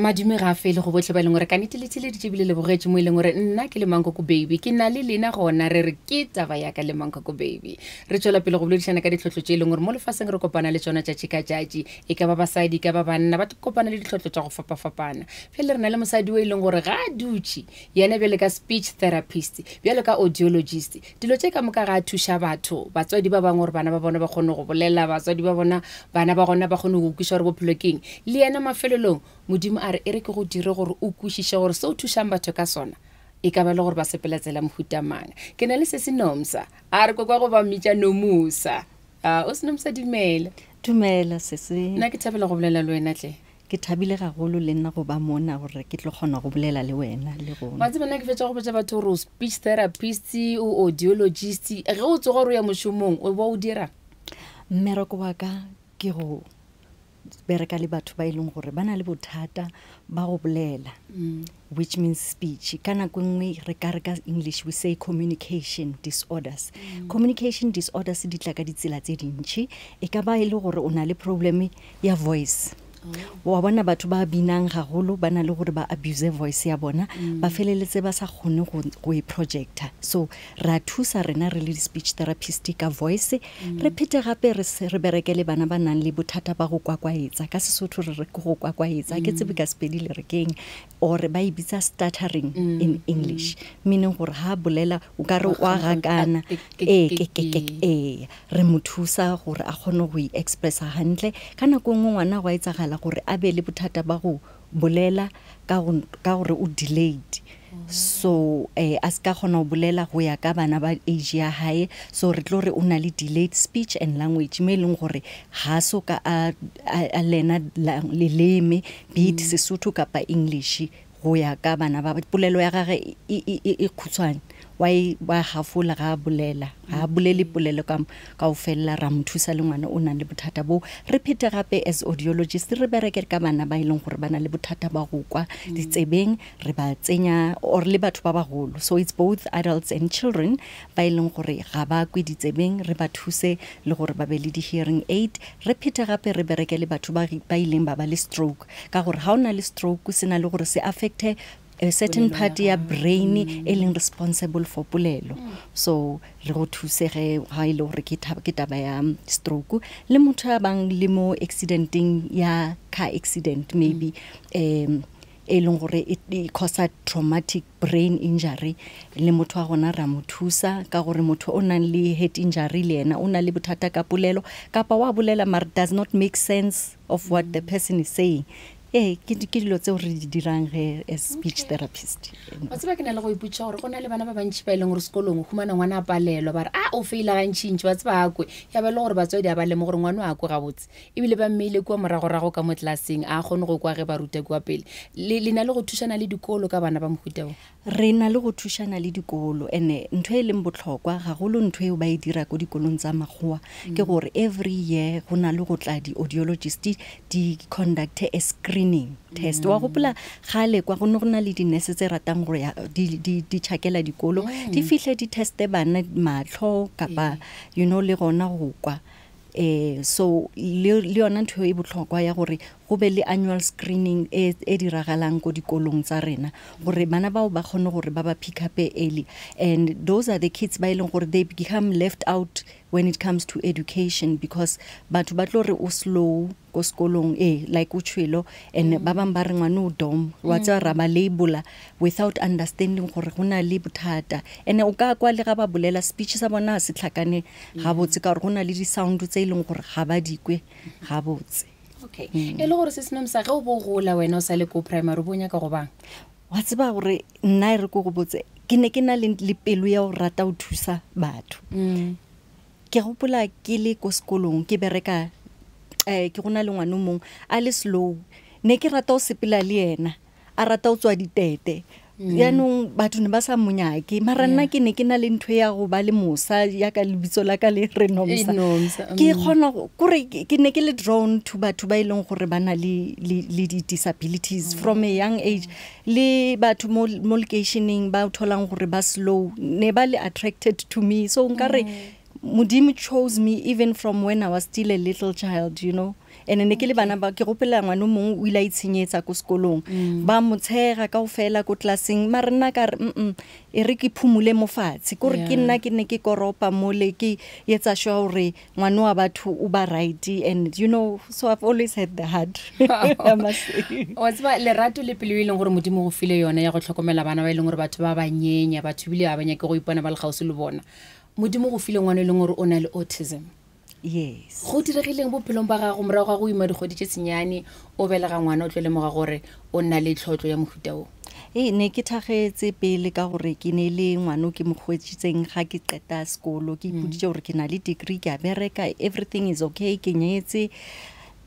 Madume ga fele go botle ba leng gore ka neteletse le ditebile le bogetse mo ileng gore nna ke le Mankoko baby ke na le lena gona re re ke taba ya ka le Mankoko baby re tswela pele go boledišana ka ditlhotlho tse e leng gore mo lefaseng re kopana le tsona tšatši ka tšatši e ka ba basadi ka ba banna ba kopana le ditlhotlho tša go fapafapana fele re na le mosadi o e leng gore ga a dutše yena bjale ka speech therapist bjale ka audiologist dilo tše ka moka ga a thuša batho batswadi ba bangwe gore bana ba bona ba kgone go bolela batswadi ba bona bana ba gona ba kgone go kwiša gore bophelokeng le yena mafelelong modimo a re e re ke go dire gore o kwešiše gore se o thušang batho ka sona e ka ba le gore ba sepelatsela mohuta mang ke na le se se nomsa a re kwa go ba mmitša nomusa o se nomsa dumela sese nna ke thabela go bolela le wena tle ke thabile gagolo le nna go ba mona gore ke tlo kgona go bolela le wena le rona wa tseba nna ke fetša go botsa batho gore o speech therapist o audiologist ge o tsoga gore o ya mošomong o ba o dira mmereko wa ka ke go bereka le batho ba e leng gore ba na le bothata ba go bolela which means speech ka nako nngwe re ka English we say communication disorders communication disorders di tla ka ditsela tse dintši e ka ba e le gore o na le problem ya voice wa bona batho ba binang gagolo ba na le gore ba abuse voice ya bona ba feleletse ba sa kgone go e projecta so ra thusa rena re le speech therapist ka voice re phete gape re berekele bana ba nang le bothata ba go kwakwaetsa ka Sesotho re go kwakwaetsa ke tsebe ka Sepedi le rekeng or ba e bitsa stuttering in English meaning gore ha bolela o ka re wa gakana re mothusa gore a kgone go expressa hantle ka nako nngwe ngwana go etsagala gore a be le bothata ba go bolela ka gore o delayed so a ska kgona go bolela go ya ka bana ba age ya hae so re tlo re o na le delayed speech and language me leng gore ha so ka a lena leleme be it Sesotho kapa English go ya ka bana ba polelo ya gage e khutshwane wa hafola ga bolela ga bolele polelo ka o fella ra mothusa le ngwana o nang le bothata bo re phete gape as audiologist re bereke ka bana ba ileng gore bana le bothata ba go kwa ditsebeng re ba tsenya or le batho ba bagolo so it's both adults and children ba ileng gore ga ba kwe ditsebeng re ba thuse le gore ba be le di hearing aid re phete gape re bereke le batho ba ileng ba le stroke ka gore ha o na le stroke se na le gore se affecte a certain part ya brain e leng responsible for polelo so re go thuse ge ha ile gore ke taba ya stroke le motho a bang le mo accidenting ya car accident maybe e leng gore e cause traumatic brain injury le motho a gona ra mothusa ka gore motho o nang le head injury le ena o na le bothata ka polelo kapa wa bolela mar does not make sense of what the person is saying ke dilo tseo re di dirang ge as speech therapist wa tseba ke na le go iputša gore go na le bana ba bantši ba e leng gore sekolong go humana ngwana a palelwa ba re o feila gantšintši wa tseba a kwe ya ba le gore batswadi a ba lemo gore ngwana a kwe gabotse ebile ba mmeile kua moragorago ka mo tlelaseng a kgone go kwa ge ba ruta kua pele le na le go thušana le dikolo ka bana ba mohutao re na le go thušana le dikolo ene ntho e leng botlhokwa gagolo ntho eo ba e dira ko dikolong tsa makgowa ke gore every year go na le go tla di-audiologist di conduct a screening test wa gopola gale kwa go na le di-nurse tse ratang gore di tšhakela dikolo di fihle di teste bana matlho kapa le gona go kwa so le yona ntho e botlhokwa ya gore go be le annual screening e diragalang ko dikolong tsa rena gore bana bao ba kgone gore ba ba pick up early and those are the kids ba ileng gore they become left out when it comes to education because batho ba tlo re o slow ko sekolong like o tshwelo and ba bang ba re ngwana o dom wa tsa ra ba labela without understanding gore go na le bothata and o ka kwa le ga ba bolela speech sa bona se tlhakane ga botse ka gore go na le di sound tse ileng gore ga ba dikwe ga botse okay e le gore se senong sa ge o bo gola wena o sa le ko primary bo nya ka go bang wa tseba gore nna re go botse ke ne ke na le pelo ya o rata o thusa batho ke gopola ke le ko sekolong ke bereka ke gona le ngwana mong a le slow ne ke rata o sepela le ena a rata o tswa ditete yaanong batho ne ba sa monyake mara nna ke ne ke na le ntho ya go ba le mosa ya ka lebitso la ka le re nomsa ke kgona kore ke ne ke le drawn to batho ba ileng gore ba na le di-disabilities from a young age le batho mo locationeng ba tholang gore ba slow ne ba le attracted to me so nkare Modimo chose me even from when I was still a little child, you know. And ne ke le bana ba ke gopela ngwana mongwe o ile a itshenyetsa ko sekolong ba motshega kaofela ko classeng mara nna ka e re ke phumule mo fatshe gore ke nna ke ne ke koropa mole ke yetsa sure gore ngwana wa batho o ba right and you know so I've always had the heart. Wa tsba lerato le pele ile gore Modimo go file yona ya go tlhokomela bana ba ile gore batho ba banyenya batho bile ba banya ke go ipona ba le gausi le bona Modimo go file ngwana ile gore o na le autism. Yes. Go diregileng bophelong ba gago morago ga go ima digodi tse senyane o belega ngwana o tlele moga gore o nna le tlhotlo ya mohuta o. Ne ke thagetse pele ka gore ke ne le ngwana ke mogwetsitseng ga ke qeta sekolo ke ipoditse gore ke na le degree ke a bereka everything is okay ke nyetse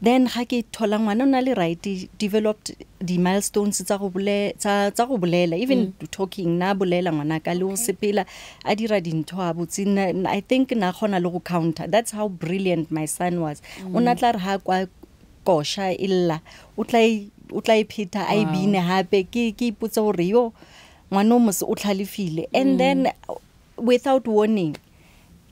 then ga ke thola ngwana o na le right developed di milestones tsa go bolela even talking na bolela ngwana ka le o sepela a dira dintho a botse I think na gona le go counter that's how brilliant my son was ona tla re ha kwa kosha illa o tla ipheta a ibine hape ke ipotsa gore yo ngwana o mose o tlhalefile and then without warning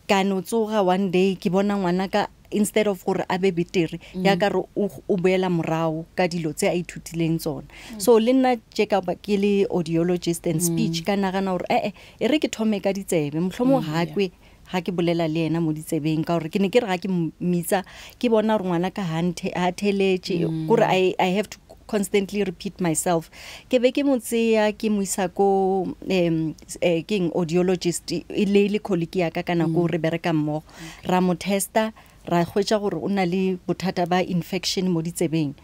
ka no tsoga one day ke bona ngwana ka instead of gore a be betere ya ka re o boela morao ka dilo tse a ithutileng tsona so le nna jeka ba ke le audiologist and speech ka nagana gore e re ke thome ka ditsebe motlhomo hakwe ha ke bolela le ena mo ditsebeng ka gore ke ne ke re ga ke mitsa ke bona gore ngwana ka ha theletše gore I have to constantly repeat myself ke be ke motseya ke moisa ko king audiologist le colleague ya ka kana go re bereka mmogo ra mo testa ra khwetsa gore o na le bothata ba infection mo ditsebeng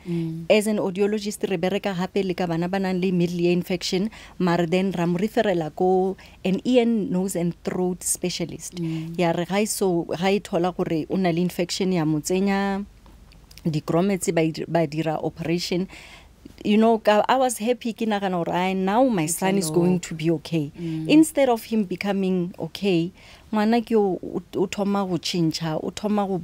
as an audiologist re bereka hape le ka bana ba nang le middle ear infection mar then ra mo referela ko an ear nose and throat specialist ya re ga e thola gore o na le infection ya motsenya di gromets ba dira operation you know I was happy ke nagana gore now my son is going to be okay instead of him becoming okay ngwana ke o thoma go change o thoma go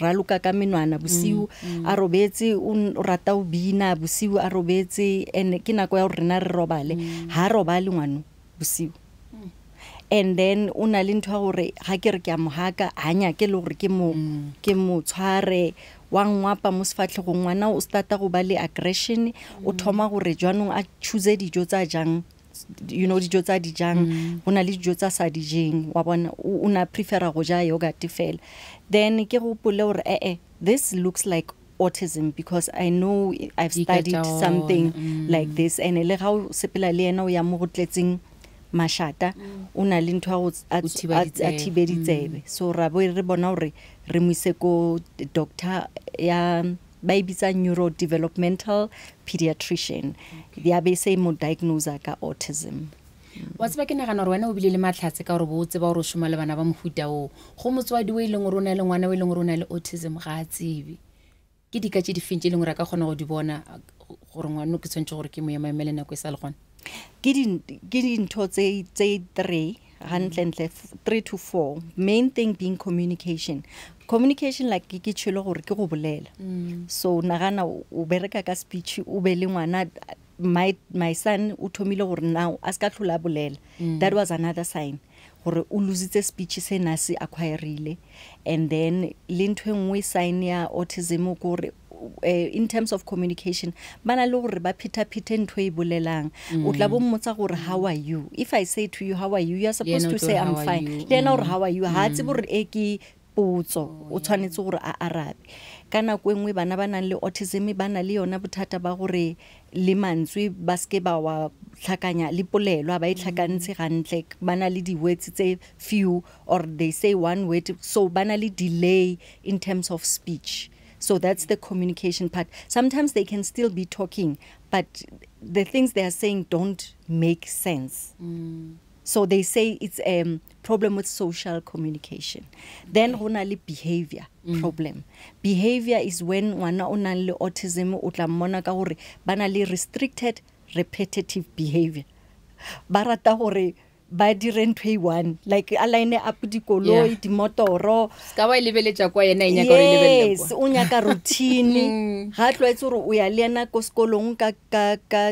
raluka ka menwana bosiu a robetse o rata o bina bosiu a robetse and ke nako ya gore rena re robale ha robale ngwana bosiu and then una le ntwa gore ga ke re ke a mohaka hanya ke le gore ke mo tshware wa ngwapa mo sefatlhego ngwana o starta go ba le aggression o thoma gore jwanong a choose dijo tsa jang you know dijo tsa dijang bona le dijo tsa sa dijeng wa bona una prefera go ja yogurt fela then ke go pole gore this looks like autism because I know I've studied something like this and le ga o sepela le ena o ya mo go tletseng mashata una le ntwa a thibeditsebe so ra bo re bona gore re moise ko doctor ya ba ibitsa neurodevelopmental pediatrician ya be se mo diagnose ka autism wa tseba ke nagana gore wena o bile le matlhatse ka gore bo tseba gore o shoma le bana ba mohuta o go motswadi o ile gore o na le ngwana o ile gore o na le autism ga a tsebe ke dika tse di fintse le gore ka gona go di bona gore ngwana o ke tsentse gore ke mo ya maemele nako e sa le gona ke dintho tse 3 to 4 main thing being communication like ke tshelo gore ke go bolela so nagana o bereka ka speech o be le ngwana my son o thomile gore now a ska tlhola bolela that was another sign gore o lositse speech se na se acquireile and then le ntwe nngwe sign ya autism gore in terms of communication bana le gore ba phita ntwe e bolelang o tla bo mmotsa gore how are you if I say to you how are you are supposed to say I'm fine then or how are you ha tse bore ke potso o tshwanetse gore a arabe kana go engwe bana ba nang le autism bana le yona bothata ba gore le mantswe ba ske ba wa tlhakanya le polelo ba itlhakantse gantle bana le di words tse few or they say one word so bana le delay in terms of speech. So that's the communication part. Sometimes they can still be talking, but the things they are saying don't make sense. So they say it's a problem with social communication. Then honali behavior problem. Behavior is when ngwana o nang le autism o tla mmona ka gore bana le restricted repetitive behavior. ba rata gore ba dire ntho e one like a line up dikoloi dimotoro ska ba lebeletša kwa yena e nyaka gore lebelele yes o nyaka routine ga tlwaetse gore o ya le ena ko sekolong ka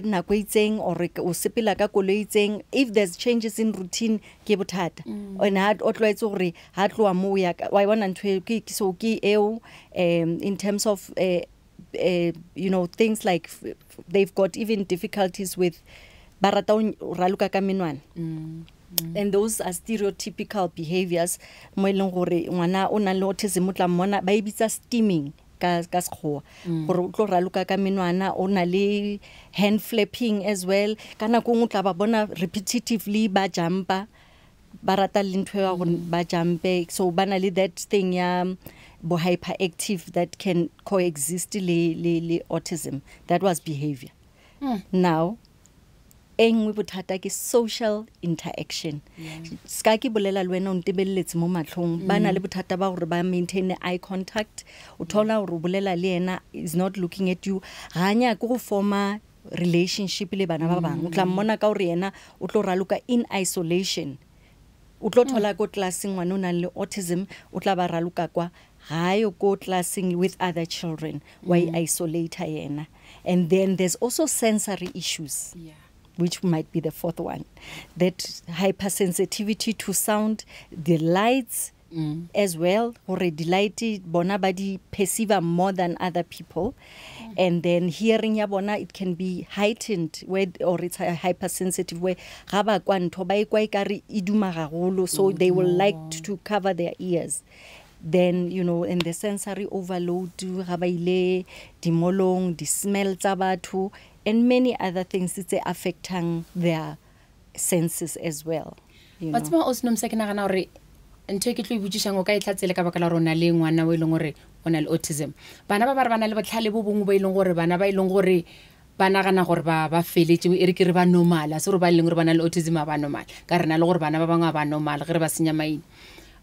nako itseng or o sepela ka koloi itseng if there's changes in routine ke bothata and ha o tlwaetse gore ha tloa mo ya wa bona ntho so ke eo in terms of you know things like they've got even difficulties with barata raluka ka menwana and those are stereotypical behaviors mo eleng gore ngwana o na le autism tla mmona ba ibitsa steaming ka sekgowa gore o tlo raluka ka menwana o na le hand flapping as well kana go ngutla ba bona repetitively ba jumpa barata le ntwe ya gore ba jumpe so bana le that thing ya bo hyperactive that can coexist le autism that was behavior now engwe bothata ke social interaction ska ke bolela le wena o ntebelletse mo matlhong bana le bothata ba gore ba maintain eye contact o thola gore o bolela le yena is not looking at you ganya go forma relationship le bana ba bang o tla mmona ka gore yena o tlo raluka in isolation o tlo thola go classing ngwana o nang le autism o tla ba raluka kwa hayo go classing with other children why isolate yena and then there's also sensory issues which might be the fourth one that hypersensitivity to sound the lights as well or the light bona ba di perceive more than other people and then hearing ya bona it can be heightened where or it's a hypersensitive where ga ba kwa ntho ba ikwa ikare iduma gagolo so they will like to cover their ears then you know in the sensory overload ga ba ile dimolong di smell tsa batho and many other things it's affecting their senses as well you know what's more osnom sekena gana gore ntho ke tlo ibutsisang o ka itlatsele ka baka la rona le ngwana o ileng gore ona le autism bana ba bana le botlhale bo bongwe ba ileng gore bana ba ileng gore bana gana gore ba feletse e re ke re ba normal a se re ba ileng gore bana le autism ba normal ka rena le gore bana ba bangwe ba normal ge re ba senya maina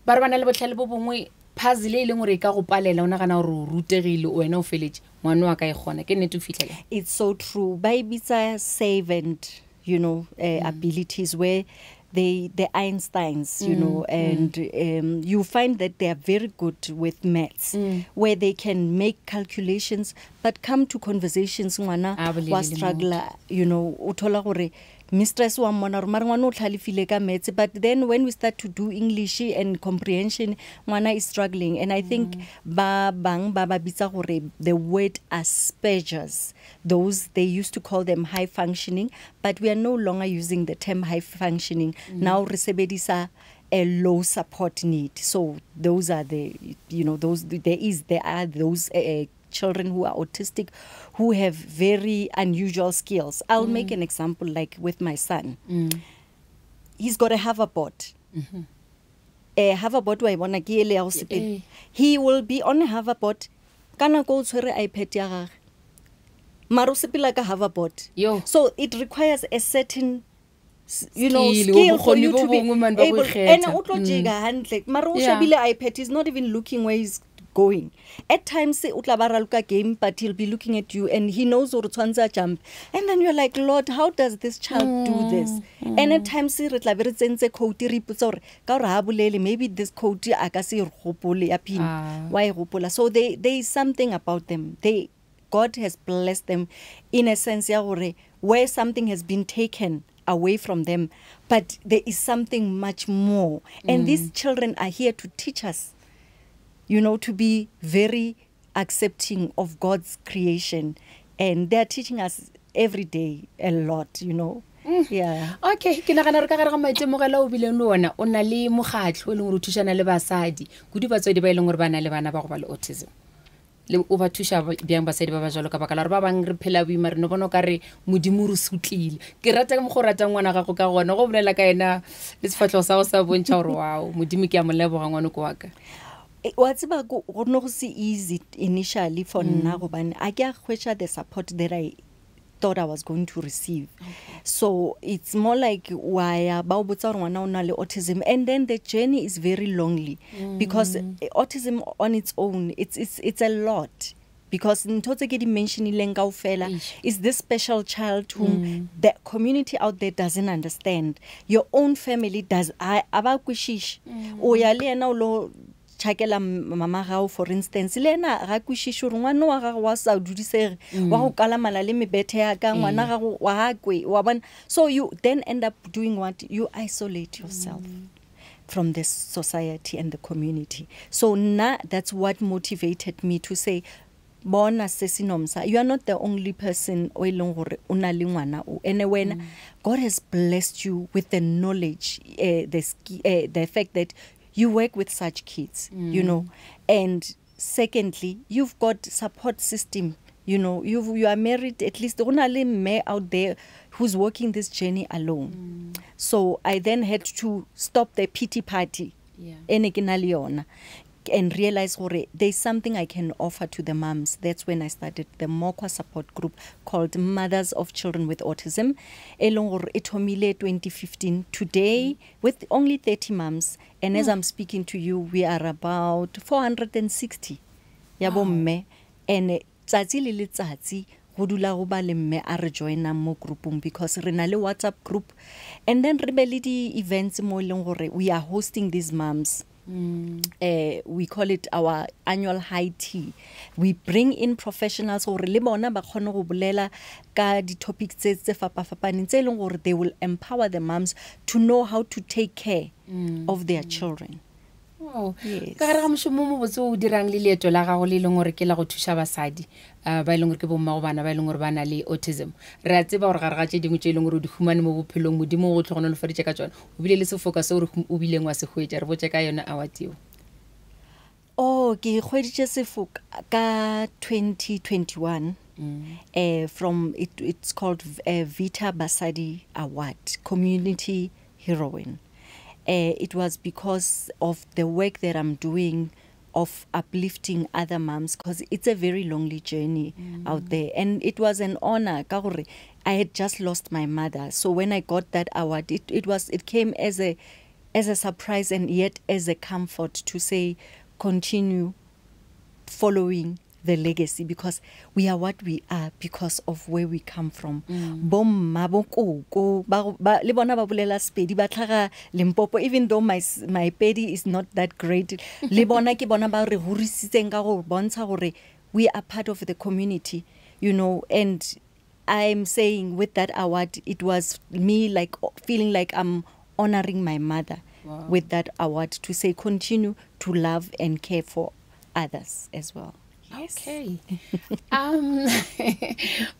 ba bana le botlhale bo bongwe puzzle e leng gore ka go palela ona gana gore o rutegile wena o feletse ngwana wa ka e gona ke nne to fitlela it's so true ba ibitsa savant you know abilities where the Einsteins you know and you find that they are very good with maths where they can make calculations but come to conversations ngwana wa struggle you know uthola gore mistress wa mona re mara ngwana o tlhalefile ka maths but then when we start to do English and comprehension ngwana is struggling and I think ba bitsa gore the word Asperger's those they used to call them high functioning but we are no longer using the term high functioning now re sebedisa a low support need so those are the you know those there are those children who are autistic who have very unusual skills. I'll make an example like with my son. He's got a hoverboard. A hoverboard wa bona ke ele ya go sepela. He will be on a hoverboard kana go tshwere iPad ya gagwe. Maro sepela ka hoverboard. So it requires a certain you know skill for you to be able and o tlo jiga handle maro o shebile iPad is not even looking where he's going at times utla game but he'll be looking at you and he knows or tshwantsa jump and then you're like Lord how does this child do this and at times re tla be re tsentse code re ipotsa gore ka gore ha bolele maybe this code a ka se re gopole ya pin why gopola so there is something about them God has blessed them in a sense ya gore where something has been taken away from them but there is something much more and these children are here to teach us you know, to be very accepting of God's creation. And they're teaching us every day a lot, you know. Yeah. Okay, ke nagana re ka gare ga maitemogelo o bileng le ona o na le mogatlo le go thušana le basadi kudu batswadi ba ileng gore bana le bana ba go ba le autism le o ba thuša bjang basadi ba ba jalo ka baka la re ba bang re phela boima re no bona ka re modimo re sutlile ke rata mo go rata ngwana gago ka gona go bolela ka ena le sefatlho sa go sa bontšha gore wow modimo ke a moleboga ngwana ko wa ka what's about go no see easy initially for nna go bana I ke a the support that I thought I was going to receive so it's more like why ba o botsa gore ngwana o na le autism and then the journey is very lonely because autism on its own it's a lot because ntho tse ke di mentionileng kaofela Eish. is this special child whom the community out there doesn't understand. Your own family does. Aba kwishish o ya le ena o lo tšhakela mama gao for instance le ena ga kwishiše gore ngwana wa gago wa sa dudisege wa go kalamala le mebethe ya ka ngwana gago wa hakwe wa bona. So you then end up doing what? You isolate yourself from this society and the community. So that's what motivated me to say, bona sesinomsa, you are not the only person o ileng gore o na le ngwana o. And when God has blessed you with the knowledge, the fact that you work with such kids, you know, and secondly, you've got support system. You know, you are married, at least only me out there who's walking this journey alone. So I then had to stop the pity party and realize there's something I can offer to the moms. That's when I started the Mokwa support group called Mothers of Children with Autism. Etomile 2015. Today, with only 30 moms, and as I'm speaking to you, we are about 460. Yabo mme, and tsatsi le letsatsi go dula go ba le mme a re joina mo groupung because re na le WhatsApp group, and then re be le di events mo leng gore we are hosting these moms. We call it our annual high tea. We bring in professionals gore le bona ba kgone go bolela ka di topics tse fapafapaneng tse leng gore they will empower the moms to know how to take care of their children. Oh, yes. Ka gare ga moshomo mo botse o dirang le leeto la gago le leng gore ke la go thuša basadi ba leng gore ke bomma go bana ba leng gore ba na le autism. Re a tseba gore gare ga tše dingwe tše leng gore o di humane mo bophelong modimo go tlhogonolofaditše ka tsone o bile le sefoka se gore o bileng wa se hwetša re botse ka yone awateo. Oh, ke hweditše sefoka ka 2021 from it's called Vita Basadi Award, Community Heroine. It was because of the work that I'm doing of uplifting other moms, because it's a very lonely journey out there. And it was an honor. I had just lost my mother. So when I got that award, it came as a surprise and yet as a comfort to say, continue following the legacy, because we are what we are because of where we come from. Bomma bokoko le bona ba bolela Sepedi ba tlhaga Limpopo, even though my Pedi is not that great. Le bona ke bona ba re hurisitseng ka go bontsha gore we are part of the community, you know. And I'm saying with that award, it was me like feeling like I'm honoring my mother with that award, to say continue to love and care for others as well. Yes. Okay.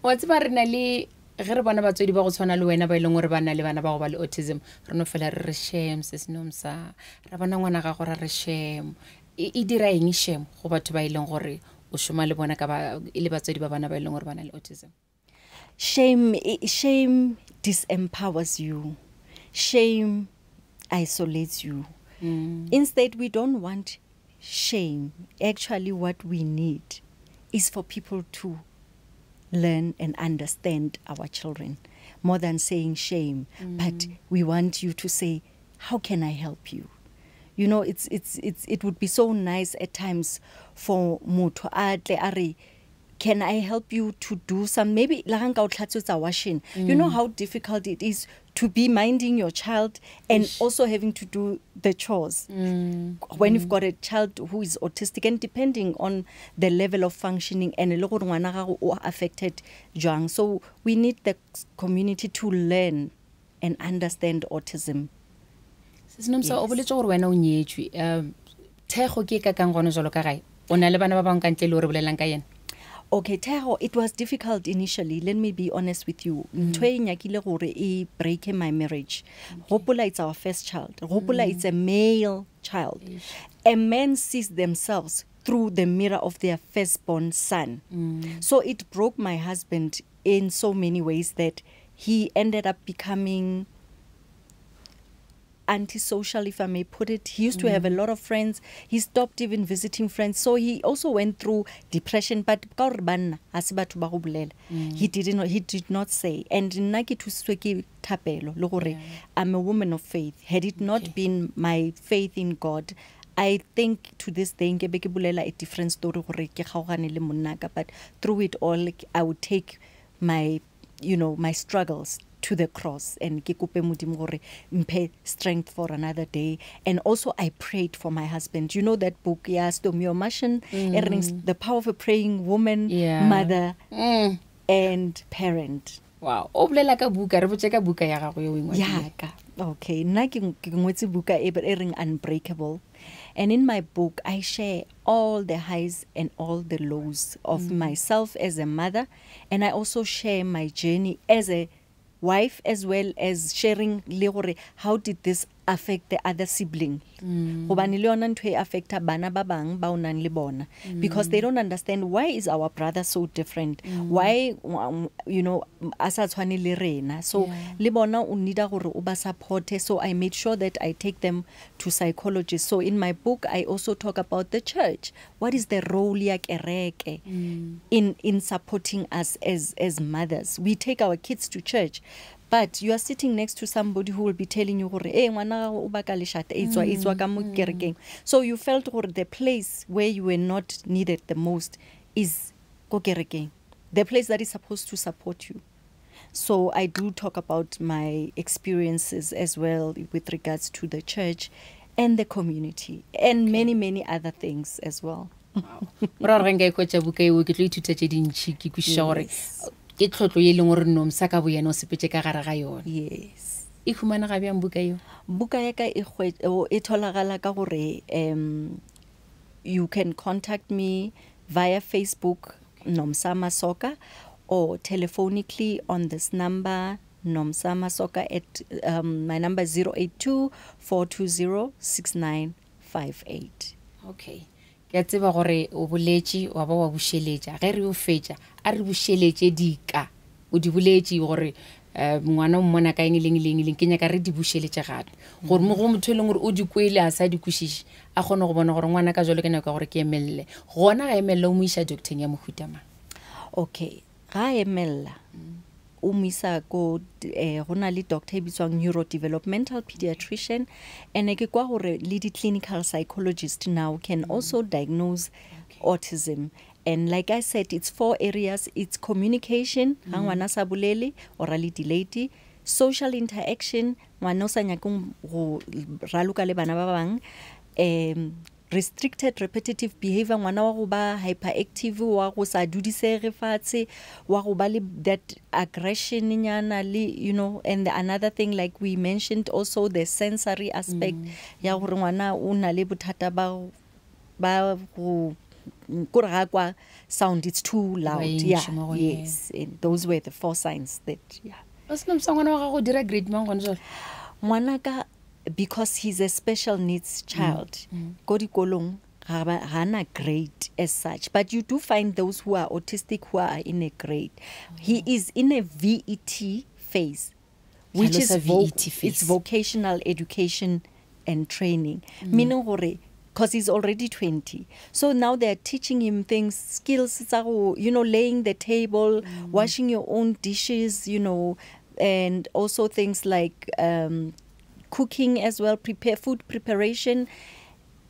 Wa tseba re na le ge re bona batswedi ba go tshwana le wena ba ileng gore ba na le bana ba go ba le autism, re no fela re shame se senomsa ra bona ngwana ga go ra re shame e dira eng shame go batho ba ileng gore o shoma le bona ka ba ile batswedi ba bana ba ileng gore ba na le autism? Shame disempowers you. Shame isolates you. Instead, we don't want shame. Actually, what we need is for people to learn and understand our children more than saying shame. But we want you to say, how can I help you? You know, it would be so nice at times for motho atle are, can I help you to do some, maybe washing. You know how difficult it is to be minding your child and also having to do the chores when you've got a child who is autistic, and depending on the level of functioning and affected jang. So we need the community to learn and understand autism. Senomsa o boletse gore wena o nyetswe thego ke ka kang gone jalo ka gae o na le bana ba bang ka ntle le gore bolelang ka yena? Okay, Teho, it was difficult initially. Let me be honest with you. Ntwe nyakile gore e break my marriage. Gopola, it's our first child. Gopola, it's a male child. A man sees themselves through the mirror of their firstborn son. So it broke my husband in so many ways that he ended up becoming antisocial, if I may put it. He used to have a lot of friends. He stopped even visiting friends. So he also went through depression. But he did not say. And I'm a woman of faith. Had it not been my faith in God, I think to this day nke be ke bolela a different story gore ke kgaogane le monna ka, but through it all I would take my my struggles to the cross and ke kope modimo gore mphe strength for another day. And also I prayed for my husband. You know that book, Stomio Mashin, The Power of a Praying Woman, Mother and Parent. Wow, o bolela ka buka, re botse ka buka ya gago yo ingwa. Ya ka. Okay, nna ke ngwetse buka e reng Unbreakable. And in my book I share all the highs and all the lows of myself as a mother, and I also share my journey as a wife, as well as sharing le gore how did this affect the other sibling. Gobane le yona ntho e affecta bana ba bang ba o nang le bona, because they don't understand why is our brother so different, why a sa tshwane le rena. So le bona o need gore o ba support. So I made sure that I take them to psychologists. So in my book I also talk about the church. What is the role ya kereke in supporting us as mothers? We take our kids to church, but you are sitting next to somebody who will be telling you gore ngwana o baka leshata itswa ka mo kerekeng. So you felt gore the place where you were not needed the most is ko kerekeng, the place that is supposed to support you. So I do talk about my experiences as well with regards to the church and the community and many other things as well. Ra re nga ikotsa buka e ke tlo ithuta tse dintsi ke kwisha gore ke tlotlo ye leng gore no msa ka boyena o sepetse ka gare ga yona. Yes. E khumana ga bjang buka yo? Buka ya ka e tholagala ka gore you can contact me via Facebook, Nomsa Masoka, or telephonically on this number, Nomsa Masoka, at my number 082-420-6958. Okay. Ke tseba gore o boletši wa ba wa busheletša ge re o fetša a re busheletše dika o di boletše gore ngwana o mmona ka eng ke nyaka re di busheletše gape gore mo go motho leng gore o di kwele a sa di kwešiše a kgone go bona gore ngwana ka jalo ke nyaka gore ke emelle gona ga emelle o mo isa doctor ya mohuta mang. Okay, ga emella o mo isa go gona le doctor e bitswang neurodevelopmental pediatrician, and ke kwa gore le di clinical psychologist now can also diagnose autism. And like I said, it's 4 areas. It's communication, ngwana sa bolele or ali delayed, social interaction, ngwana sa nyakong go raluka le bana ba bang, restricted repetitive behavior, ngwana wa go ba hyperactive, wa go sa dudisege fatshe, wa go ba le that aggression nyana le and another thing like we mentioned also the sensory aspect ya gore ngwana o na le bothata ba go kwa sound, it's too loud. Yes, and those were the 4 signs that ngwana wa go dira grade mang gone jalo ngwana ka, because he's a special needs child. Go dikolong ga na grade as such, but you do find those who are autistic who are in a grade. He is in a VET phase, which is it's vocational education and training, meaning gore because he's already 20. So now they're teaching him things, skills, laying the table, washing your own dishes, and also things like cooking as well, food preparation,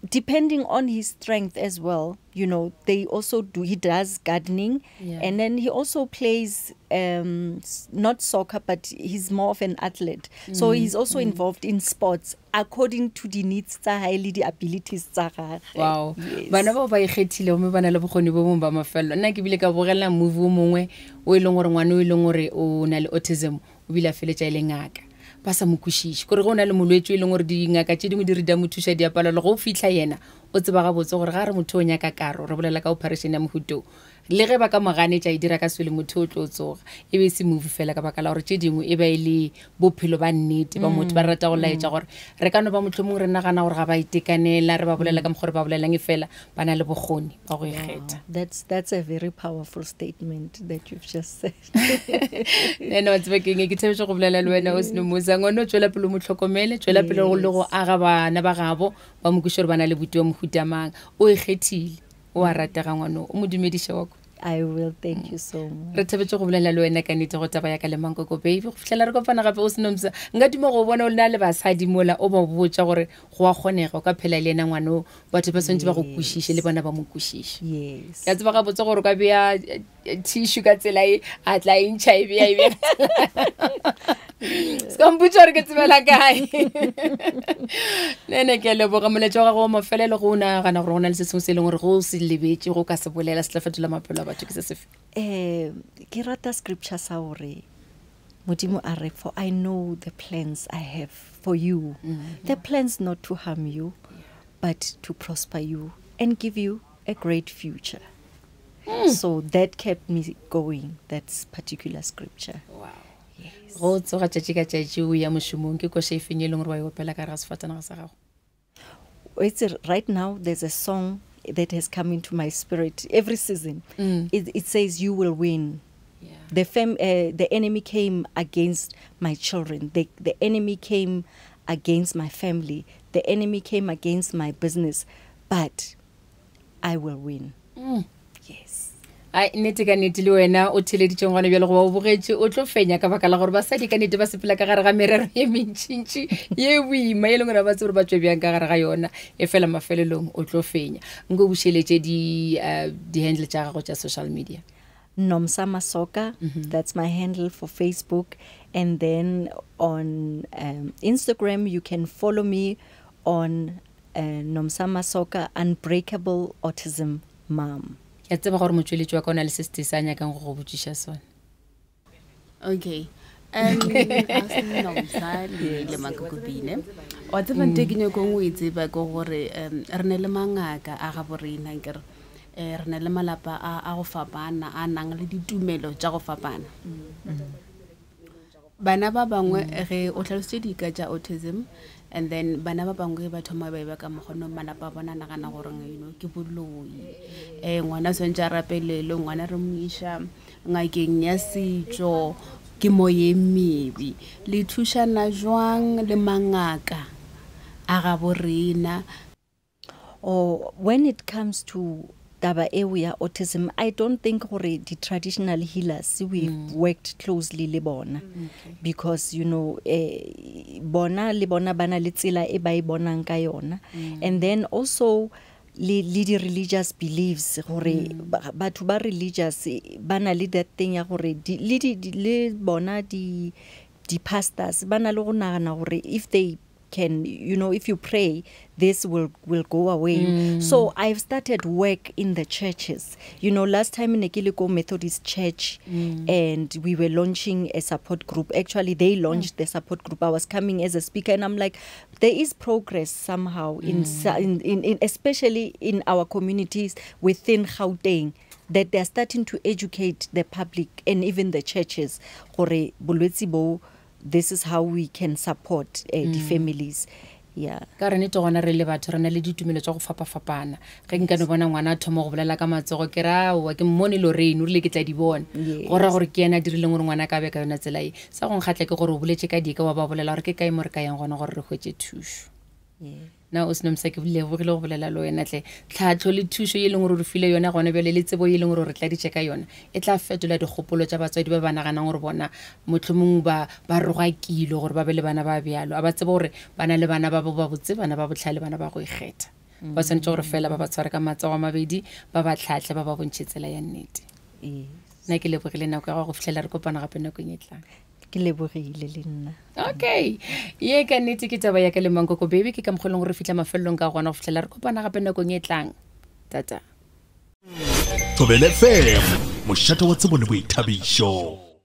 depending on his strength as well. They also he does gardening, and then he also plays not soccer, but he's more of an athlete. So he's also involved in sports according to the needs tsa hae le di abilities tsa gagwe. Wow. Bana ba ikgethile mo bana le bokgoni bo mo ba mafelo. Nna ke bile ka bogela movie o mongwe o ileng gore ngwana o ileng gore o na le autism o bila feletša ile ngaka ba sa mo kwešiše gore go na le molwetse o ileng gore dingaka tše dingwe di re di a mo thuša di a palelwa go fitlha yena o tseba gabotse gore ga re motho o nyaka karo re bolela ka operation ya mohuto le ge ba ka moganetša e dira ka swele motho o tlo tsoga e be se movie fela ka baka la gore tše dingwe e ba e le bophelo ba nnete ba motho ba rata go laetša gore re ka no ba mohlomong re nagana gore ga ba itekanela re ba bolela ka mokgore ba bolelang e fela ba na le bokgoni ba go ikgetha. That's a very powerful statement that you've just said. Nena wa tseba keng ke tshebetša go bolela le wena o seno mosa ngwana o tswela pele mo tlhokomele tswela pele go le go aga bana ba gabo ba mo kwishe gore bana le buti wa mohuta mang o ikgethile o a ratega ngwana o mo dumediša wa ko. I will, thank you so much. re thebetse go bolela le wena ka nnete go taba ya ka le Mankoko baby go fitlhela re kopana gape o senomsa nka dimo go bona o na le basadi mola o ba botsa gore go a kgonega o ka phela le ena ngwana batho ba swantse ba go kwishishe le bona ba mo kwishishe Yes. ka tseba ga botsa gore ka bea tissue ka tsela e a tla intšha e bea e bea skomputsa gore ke tsebela kae nene ke leboga moletso wa gago mafelelo go nagana gore go na le se sengwe se e leng gore go se lebetse go ka se bolela se tla fetola maphelo a batho ke se sefe Ke rata scripture sa hore Modimo a re, for I know the plans I have for you. The plans not to harm you, but to prosper you and give you a great future. So that kept me going, that particular scripture. wow Yes. go tsoga tšatši ka tšatši o ya mošomong ke koša e feng e leng gore wa e opela ka re ga sefatanaga sa gago Right now, there's a song that has come into my spirit every season. It says, you will win. yeah. The enemy came against my children. The enemy came against my family. The enemy came against my business. But I will win. Yes. ai nnete ka nnete le wena o theleditšeng gona bjale goba o bogetše o tlo fenya ka baka la gore basadi ka nnete ba sepela ka gare ga merero ye mentšintši ye boima e leng gore ba tse gore ba tswe bjang ka gare ga yona e fela mafelelong o tlo fenya nko bušeletše di-handle tša gago tša social media Nomsa Masoka, that's my handle for Facebook. And then on Instagram, you can follow me on Nomsa Masoka, Unbreakable Autism Mom. ya tseba gore motsweletši wa ka o na le se se sa nyakang go go botšiša sone Okay. Nomsa le Mankoko bine wa tseba nte ke nyakong o e tseba ke gore re ne le mangaka a ga borena ke re ne le malapa a go fapana a nang le ditumelo tša go fapana bana ba bangwe ge o tlhalositše dika tša autism and then bana ba bangwe ba thoma ba eba ka mogono malapa a bona nagana gore ke boloi ngwana swantse a rapelele ngwana re mo iša ngakeng ya setšo ke moye mmebi le thušana jwang le mangaka a ga borena Or when it comes to taba eo ya autism, I don't think gore the traditional healers we've worked closely le bona because bona le bona bana le tsela e ba e bonang ka yona and then also le di religious beliefs gore batho ba religious bana le that thing ya gore le bona di pastors bana le go nagana gore if they can, if you pray, this will go away. So I've started work in the churches. Last time in Ekiliko Methodist Church, and we were launching a support group. Actually, they launched the support group. I was coming as a speaker, and I'm like, there is progress somehow in especially in our communities within Gauteng, that they're starting to educate the public and even the churches. Gore bolwetsi bo, this is how we can support the families. Yeah. ka re nete gona re le batho re na le ditumelo tša go fapafapana ge nka no bona ngwana a thoma go bolela ka matsogo ke ra wa ke mmone lo reino rile ke tla di bona go ra gore ke yena dirileng gore ngwana ka be ka yona tsela e sa go nkgatla ke gore o boletše ka dika wa ba bolela gore ke kae mo re ka yang gona gore re hwetše thušo na o senomsa ke lebogile go bolela le wena tle tlhatlho le thušo ye leng gore re file yona gone bjale le tsebo ye leng gore re tladitše ka yona e tla fetola dikgopolo tša batswadi ba ba naganang gore bona mohlomong ba rogakile gore ba be le bana ba bjalo a ba tsebe gore bana le bana ba botse bana ba botlhale bana ba go ikgetha ba tshwanetse gore fela ba ba tshware ka matsogo a mabedi ba ba tlhatlhe ba ba bontšhe tsela ya nnete nna ke lebogile nako ya go fitlhela re kopana gape nakong e tlang ke lebogile le nna okay ye ka nnete ke taba ya ka le Mankoko baby ke ka mokgolong gore fitla mafelelong ka gona go fitlhela re kopana gape nakong e tlang tata Thobela FM mošate wa tsebo le boithabišo.